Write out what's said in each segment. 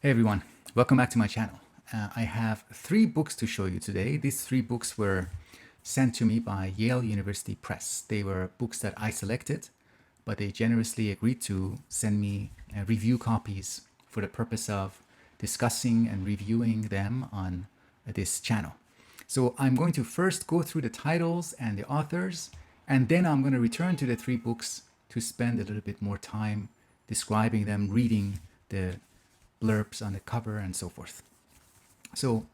Hey everyone, welcome back to my channel. I have 3 books to show you today. These 3 books were sent to me by Yale University Press. They were books that I selected, but they generously agreed to send me review copies for the purpose of discussing and reviewing them on this channel. So I'm going to first go through the titles and the authors, and then I'm going to return to the 3 books to spend a little bit more time describing them, reading the blurbs on the cover and so forth. So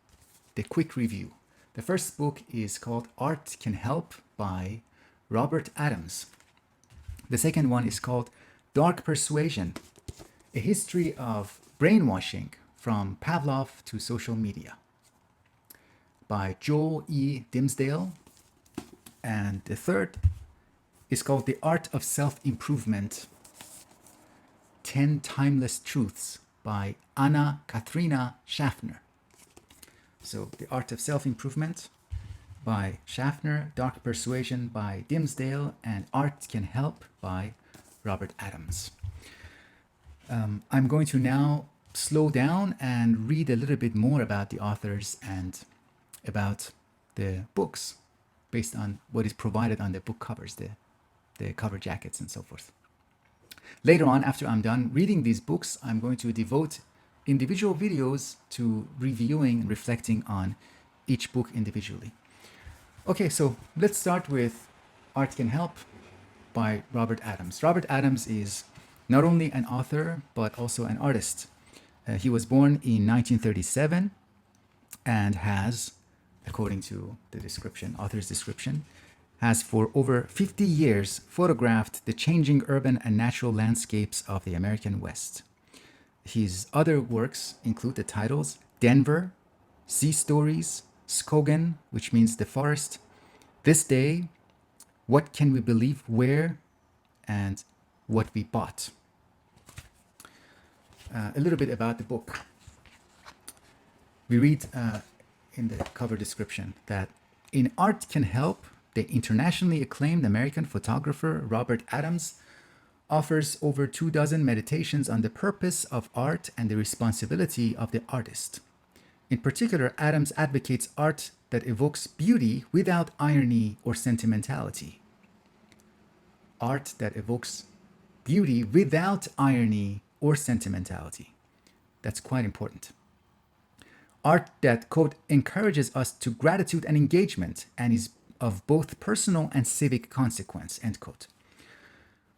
the quick review. The first book is called Art Can Help by Robert Adams. The second one is called Dark Persuasion, a history of brainwashing from Pavlov to social media by Joel E. Dimsdale. And the third is called The Art of Self-Improvement, 10 Timeless Truths by Katharina Schaffner. So The Art of Self-Improvement by Schaffner, Dark Persuasion by Dimsdale, and Art Can Help by Robert Adams. I'm going to now slow down and read a little bit more about the authors and about the books based on what is provided on the book covers, the cover jackets and so forth. Later on, after I'm done reading these books, I'm going to devote individual videos to reviewing and reflecting on each book individually. Okay, so let's start with Art Can Help by Robert Adams. Robert Adams is not only an author, but also an artist. He was born in 1937 and has, according to the description, author's description, has for over 50 years photographed the changing urban and natural landscapes of the American West. His other works include the titles Denver, Sea Stories, Skogan, which means the forest, This Day, What Can We Believe Where, and What We Bought. A little bit about the book. We read in the cover description that in Art Can Help, the internationally acclaimed American photographer Robert Adams offers over 24 meditations on the purpose of art and the responsibility of the artist. In particular, Adams advocates art that evokes beauty without irony or sentimentality. Art that evokes beauty without irony or sentimentality. That's quite important. Art that, quote, encourages us to gratitude and engagement and is of both personal and civic consequence, end quote.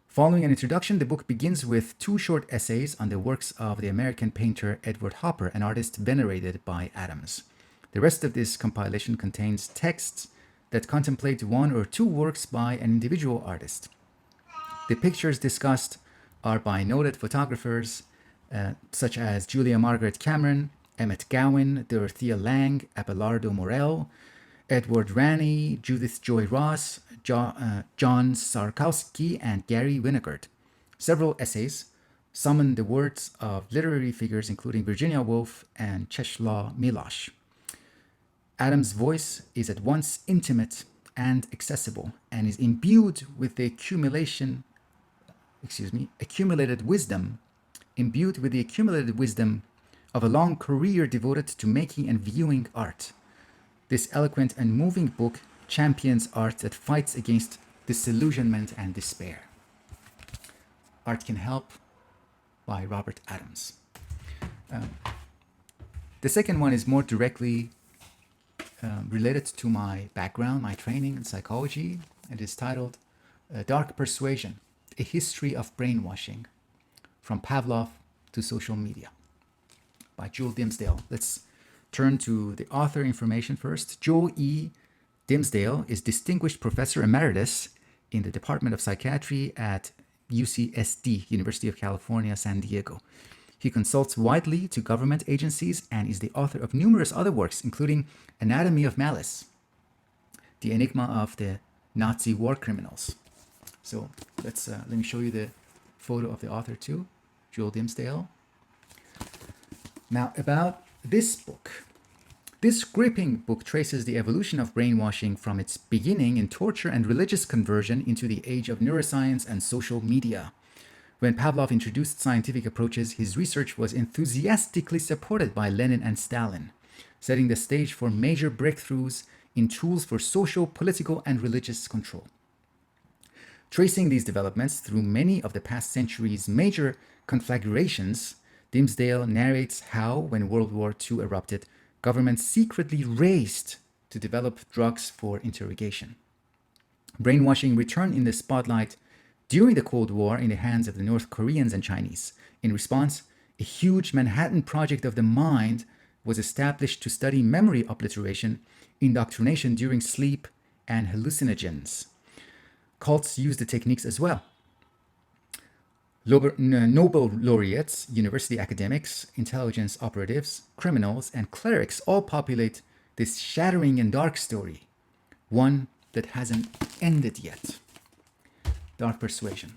Following an introduction, the book begins with 2 short essays on the works of the American painter Edward Hopper, an artist venerated by Adams. The rest of this compilation contains texts that contemplate 1 or 2 works by an individual artist. The pictures discussed are by noted photographers such as Julia Margaret Cameron, Emmett Gowan, Dorothea Lange, Abelardo Morel, Edward Ranney, Judith Joy Ross, John Sarkowski, and Gary Winograd. Several essays summon the words of literary figures including Virginia Woolf and Czeslaw Milosz. Adams' voice is at once intimate and accessible and is imbued with the accumulated wisdom of a long career devoted to making and viewing art. This eloquent and moving book champions art that fights against disillusionment and despair. Art Can Help by Robert Adams. The second one is more directly related to my background, my training in psychology. It is titled Dark Persuasion, a history of brainwashing from Pavlov to social media by Joel Dimsdale. Let's turn to the author information first. Joel E. Dimsdale is Distinguished Professor Emeritus in the Department of Psychiatry at UCSD, University of California, San Diego. He consults widely to government agencies and is the author of numerous other works, including Anatomy of Malice, The Enigma of the Nazi War Criminals. So let me show you the photo of the author too, Joel Dimsdale. Now about this book. This gripping book traces the evolution of brainwashing from its beginning in torture and religious conversion into the age of neuroscience and social media. When Pavlov introduced scientific approaches, his research was enthusiastically supported by Lenin and Stalin, setting the stage for major breakthroughs in tools for social, political, and religious control. Tracing these developments through many of the past centuries' major conflagrations, Dimsdale narrates how, when World War II erupted, governments secretly raced to develop drugs for interrogation. Brainwashing returned in the spotlight during the Cold War in the hands of the North Koreans and Chinese. In response, a huge Manhattan Project of the Mind was established to study memory obliteration, indoctrination during sleep, and hallucinogens. Cults used the techniques as well. Nobel laureates, university academics, intelligence operatives, criminals, and clerics all populate this shattering and dark story, one that hasn't ended yet. Dark Persuasion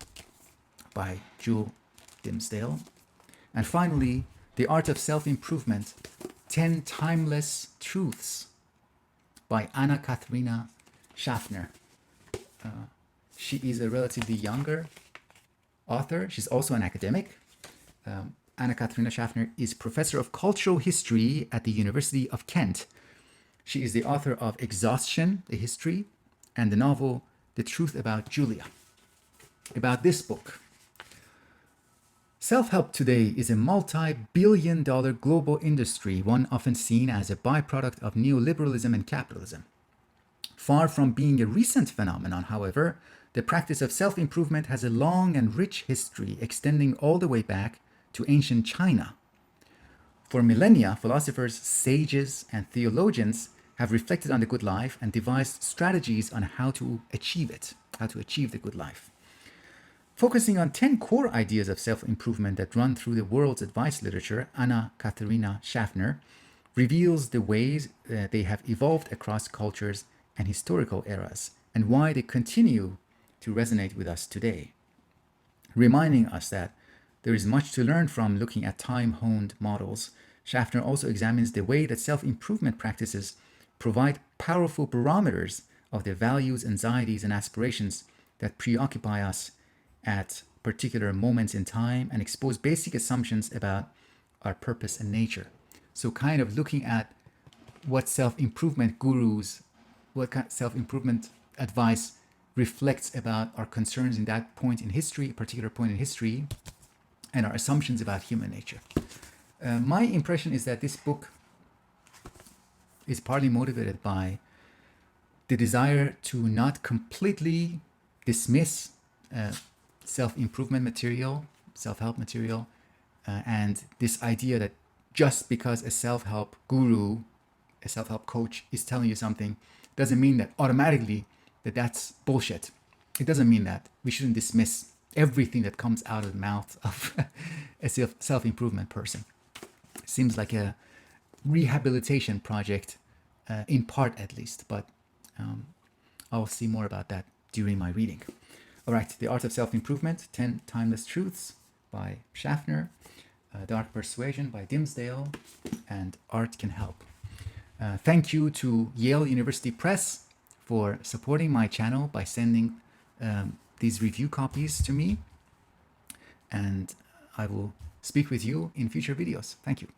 by Jules Dimsdale. And finally, The Art of Self-Improvement, 10 Timeless Truths by Katharina Schaffner. She is a relatively younger author. She's also an academic. Katharina Schaffner is professor of cultural history at the University of Kent. She is the author of Exhaustion, the History, and the novel The Truth About Julia. About this book. Self-help today is a multi-billion-dollar global industry, one often seen as a byproduct of neoliberalism and capitalism. Far from being a recent phenomenon, however, the practice of self-improvement has a long and rich history extending all the way back to ancient China. For millennia, philosophers, sages, and theologians have reflected on the good life and devised strategies on how to achieve it, how to achieve the good life. Focusing on 10 core ideas of self-improvement that run through the world's advice literature, Katharina Schaffner reveals the ways they have evolved across cultures and historical eras, and why they continue to resonate with us today, reminding us that there is much to learn from looking at time-honed models. Schaffner also examines the way that self-improvement practices provide powerful barometers of the values, anxieties, and aspirations that preoccupy us at particular moments in time and expose basic assumptions about our purpose and nature. So kind of looking at what self-improvement gurus, what kind of self-improvement advice reflects about our concerns in that point in history, a particular point in history, and our assumptions about human nature. My impression is that this book is partly motivated by the desire to not completely dismiss self-improvement material, self-help material, and this idea that just because a self-help guru, a self-help coach is telling you something doesn't mean that automatically that's bullshit. It doesn't mean that. We shouldn't dismiss everything that comes out of the mouth of a self-improvement person. It seems like a rehabilitation project, in part at least, but I'll see more about that during my reading. All right, The Art of Self-Improvement, 10 Timeless Truths by Schaffner, Dark Persuasion by Dimsdale, and Art Can Help. Thank you to Yale University Press for supporting my channel by sending these review copies to me. And I will speak with you in future videos. Thank you.